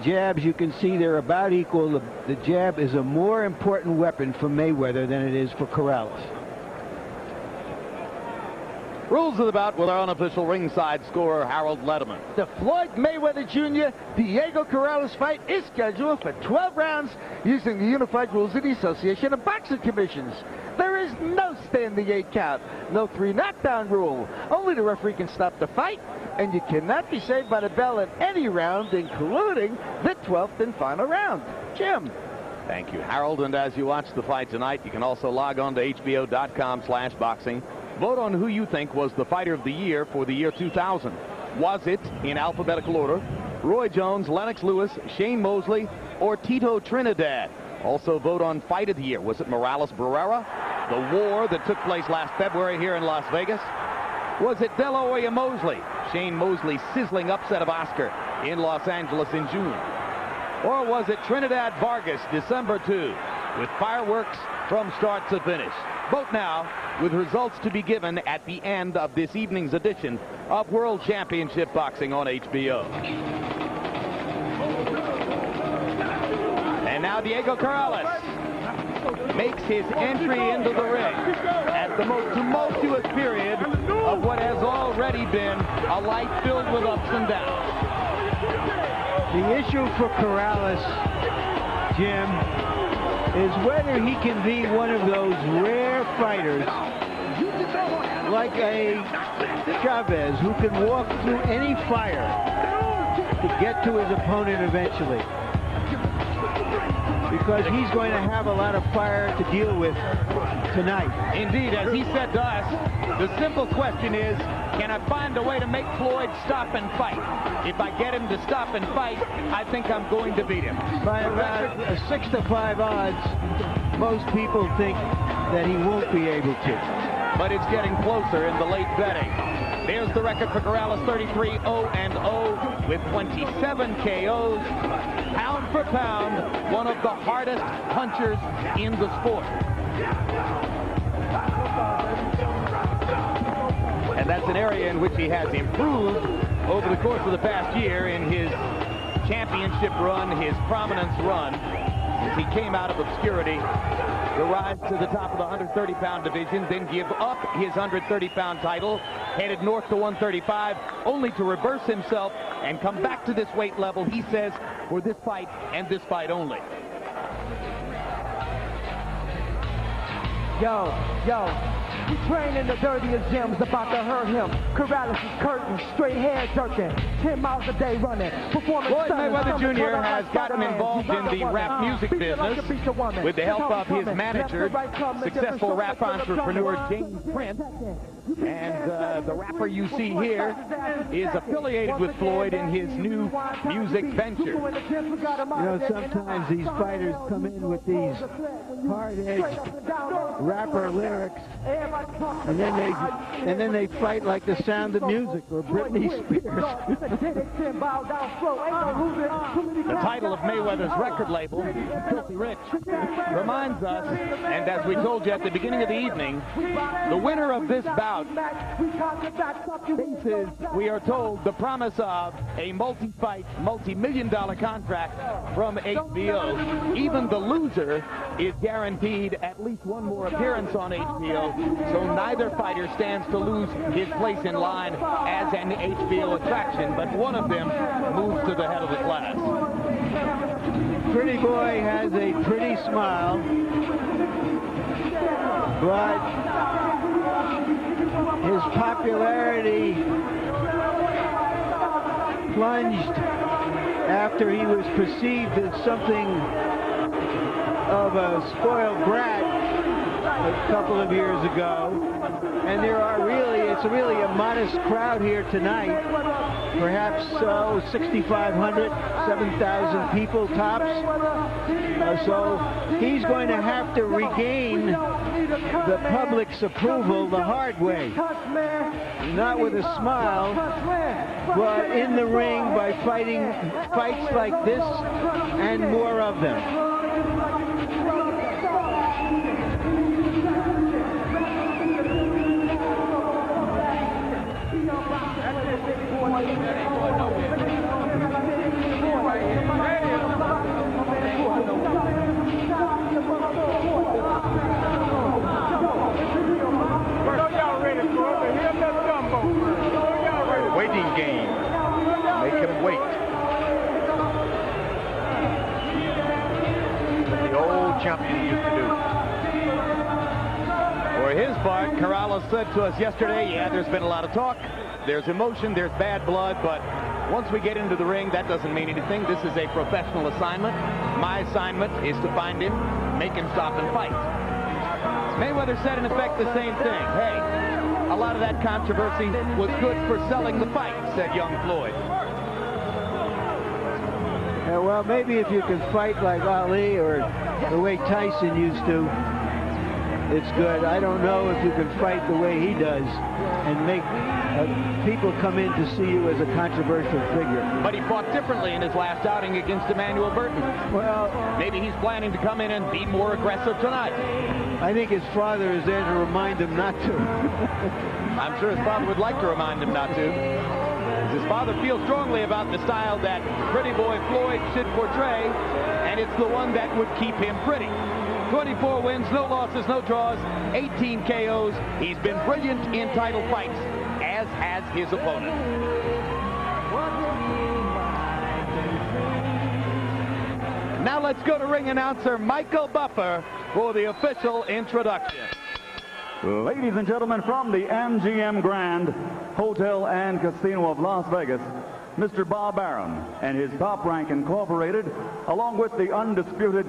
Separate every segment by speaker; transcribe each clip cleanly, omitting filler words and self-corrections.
Speaker 1: Jabs, you can see they're about equal. The jab is a more important weapon for Mayweather than it is for Corrales.
Speaker 2: Rules of the bout with our unofficial ringside scorer, Harold Letterman.
Speaker 3: The Floyd Mayweather Jr. Diego Corrales fight is scheduled for 12 rounds using the unified rules of the Association of Boxing Commissions. There is no standing 8 count, no 3 knockdown rule. Only the referee can stop the fight, and you cannot be saved by the bell in any round, including the 12th and final round. Jim.
Speaker 2: Thank you, Harold. And as you watch the fight tonight, you can also log on to hbo.com/boxing. Vote on who you think was the fighter of the year for the year 2000. Was it, in alphabetical order, Roy Jones, Lennox Lewis, Shane Mosley, or Tito Trinidad? Also vote on fight of the year. Was it Morales Barrera, the war that took place last February here in Las Vegas? Was it De La Hoya Mosley, Shane Mosley's sizzling upset of Oscar in Los Angeles in June? Or was it Trinidad Vargas, December 2, with fireworks from start to finish? Vote now, with results to be given at the end of this evening's edition of World Championship Boxing on HBO. And now Diego Corrales makes his entry into the ring at the most tumultuous period of what has already been a life filled with ups and downs.
Speaker 1: The issue for Corrales, Jim, is whether he can be one of those rare fighters like a Chavez who can walk through any fire to get to his opponent eventually. Because he's going to have a lot of fire to deal with tonight.
Speaker 2: Indeed, as he said to us, the simple question is, can I find a way to make Floyd stop and fight? If I get him to stop and fight, I think I'm going to beat him.
Speaker 1: By about a 6-to-5 odds, most people think that he won't be able to.
Speaker 2: But it's getting closer in the late betting. There's the record for Corrales, 33-0-0 with 27 KOs. Pound for pound, one of the hardest punchers in the sport. And that's an area in which he has improved over the course of the past year in his championship run, his prominence run, as he came out of obscurity to rise to the top of the 130-pound division, then give up his 130-pound title, headed north to 135, only to reverse himself and come back to this weight level, he says, for this fight and this fight only.
Speaker 4: Yo, we train in the dirtiest gyms, about to hurt him. Corrales is curtain, straight hair jerking, 10 miles a day running.
Speaker 2: Floyd Mayweather Jr. has gotten involved in the rap music business with the help of his manager, successful rap entrepreneur James Prince. And the rapper you see here is affiliated with Floyd in his new music venture.
Speaker 1: You know, sometimes these fighters come in with these hard-edged rapper lyrics, and then they fight like The Sound of Music or Britney Spears.
Speaker 2: The title of Mayweather's record label, Filthy Rich, reminds us, and as we told you at the beginning of the evening, the winner of this bout faces, we are told, the promise of a multi-fight, multi-million-dollar contract from HBO. Even the loser is guaranteed at least one more appearance on HBO, so neither fighter stands to lose his place in line as an HBO attraction, but one of them moves to the head of the class.
Speaker 1: Pretty boy has a pretty smile, but his popularity plunged after he was perceived as something of a spoiled brat a couple of years ago. And it's really a modest crowd here tonight. Perhaps 6,500, 7,000 people tops. So he's going to have to regain the public's approval the hard way. Not with a smile, but in the ring by fighting fights like this and more of them.
Speaker 4: Hey!
Speaker 2: champion used to do. For his part, Corrales said to us yesterday, yeah, there's been a lot of talk. There's emotion, there's bad blood, but once we get into the ring, that doesn't mean anything. This is a professional assignment. My assignment is to find him, make him stop and fight. Mayweather said, in effect, the same thing. Hey, a lot of that controversy was good for selling the fight, said young Floyd.
Speaker 1: Yeah, well, maybe if you can fight like Ali or the way Tyson used to, it's good. I don't know if you can fight the way he does and make people come in to see you as a controversial figure.
Speaker 2: But he fought differently in his last outing against Emmanuel Burton.
Speaker 1: Well,
Speaker 2: maybe he's planning to come in and be more aggressive tonight.
Speaker 1: I think his father is there to remind him not to.
Speaker 2: I'm sure his father would like to remind him not to. His father feels strongly about the style that Pretty Boy Floyd should portray, and it's the one that would keep him pretty. 24 wins, no losses, no draws, 18 KOs. He's been brilliant in title fights, as has his opponent. Now let's go to ring announcer Michael Buffer for the official introduction.
Speaker 5: Ladies and gentlemen, from the MGM Grand Hotel and Casino of Las Vegas, Mr. Bob Arum and his Top Rank Incorporated, along with the undisputed,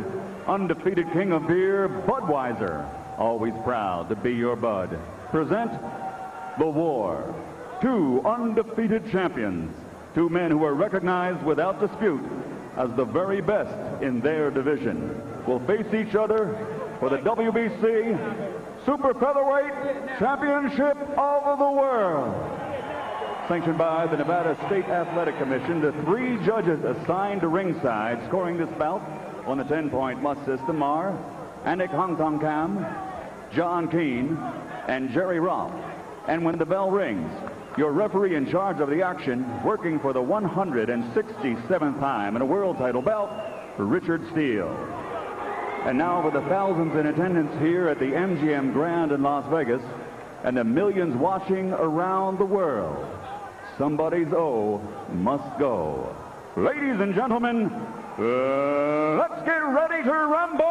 Speaker 5: undefeated king of beer, Budweiser, always proud to be your bud, present The War. Two undefeated champions, two men who are recognized without dispute as the very best in their division, will face each other for the WBC Super Featherweight Championship of the World. Sanctioned by the Nevada State Athletic Commission, the three judges assigned to ringside scoring this bout on the 10-point must system are Anik Hongtong-Kam, John Keane, and Jerry Roth. And when the bell rings, your referee in charge of the action, working for the 167th time in a world title belt, Richard Steele. And now for the thousands in attendance here at the MGM Grand in Las Vegas and the millions watching around the world, somebody's O must go. Ladies and gentlemen, let's get ready to rumble!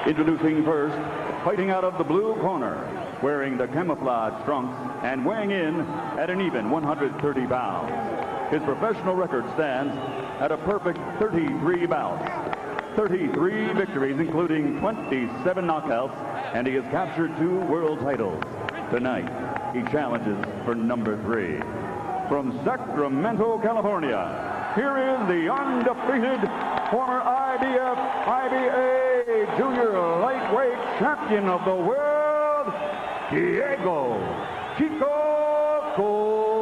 Speaker 5: Introducing first, fighting out of the blue corner, wearing the camouflage trunks and weighing in at an even 130 pounds. His professional record stands at a perfect 33 bouts, 33 victories, including 27 knockouts, and he has captured 2 world titles. Tonight, he challenges for number 3. From Sacramento, California, here is the undefeated former IBF, IBA junior lightweight champion of the world, Diego Chico Corrales.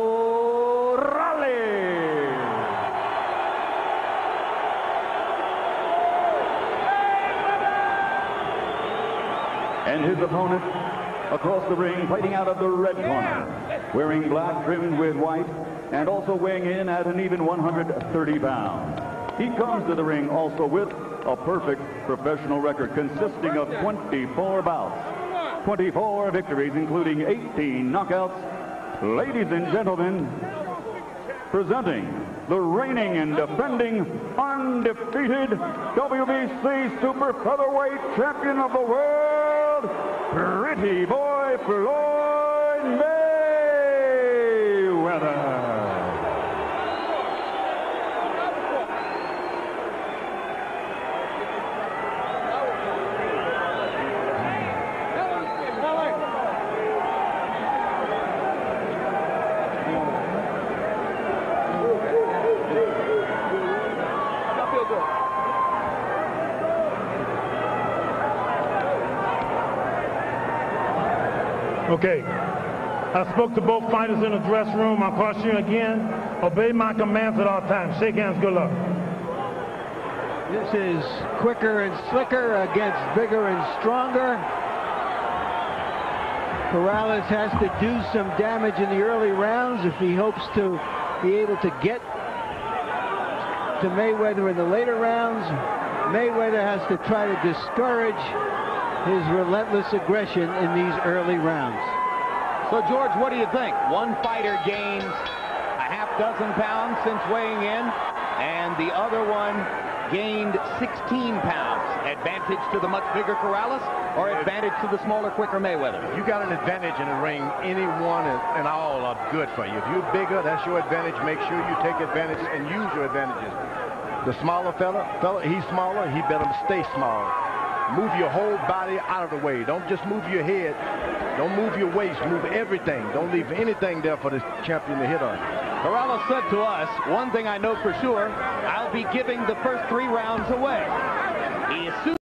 Speaker 5: And his opponent across the ring, fighting out of the red corner, wearing black trimmed with white, and also weighing in at an even 130 pounds. He comes to the ring also with a perfect professional record consisting of 24 bouts, 24 victories, including 18 knockouts. Ladies and gentlemen, presenting the reigning and defending undefeated WBC Super Featherweight Champion of the World, Pretty Boy Floyd Mayweather.
Speaker 6: Okay, I spoke to both fighters in the dressing room. I caution you again, obey my commands at all times. Shake hands, good luck.
Speaker 1: This is quicker and slicker against bigger and stronger. Corrales has to do some damage in the early rounds if he hopes to be able to get to Mayweather in the later rounds. Mayweather has to try to discourage his relentless aggression in these early rounds.
Speaker 2: So, George, what do you think? One fighter gains a half dozen pounds since weighing in, and the other one gained 16 pounds. Advantage to the much bigger Corrales, or advantage to the smaller, quicker Mayweather?
Speaker 7: You got an advantage in the ring. Anyone and all are good for you. If you're bigger, that's your advantage. Make sure you take advantage and use your advantages. The smaller fella, he's smaller. He better stay small. Move your whole body out of the way. Don't just move your head. Don't move your waist. Move everything. Don't leave anything there for the champion to hit on.
Speaker 2: Corrales said to us, one thing I know for sure, I'll be giving the first 3 rounds away. He assumed